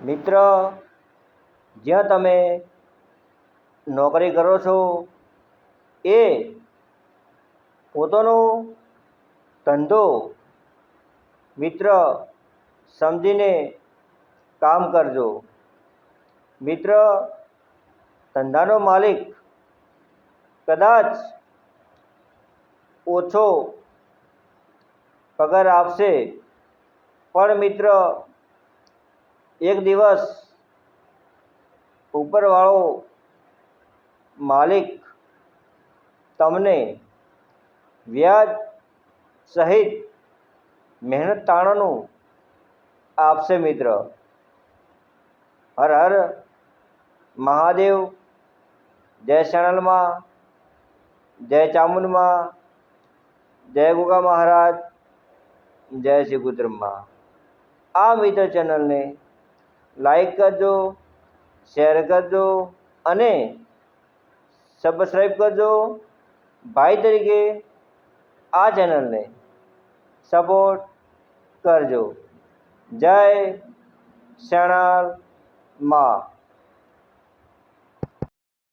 મિત્ર, જ્યાં તમે નોકરી કરો છો એ પોતાનો ધંધો મિત્ર સમજીને કામ કરજો. મિત્ર, ધંધાનો માલિક કદાચ ઓછો પગાર આપશે, પણ મિત્ર એક દિવસ ઉપરવાળો માલિક તમને વ્યાજ સહિત મહેનત તાણાનું આપશે. મિત્ર, હર હર મહાદેવ. જય શરણમાં, જય ચામુંડમાં, જય ગોગા મહારાજ, જય શ્રી કુદરમ્મા. આ મિત્ર ચેનલને લાઈક કરજો, શેર કરજો અને સબસ્ક્રાઈબ કરજો. ભાઈ તરીકે આ ચેનલને સપોર્ટ કરજો. જય શરણમાં.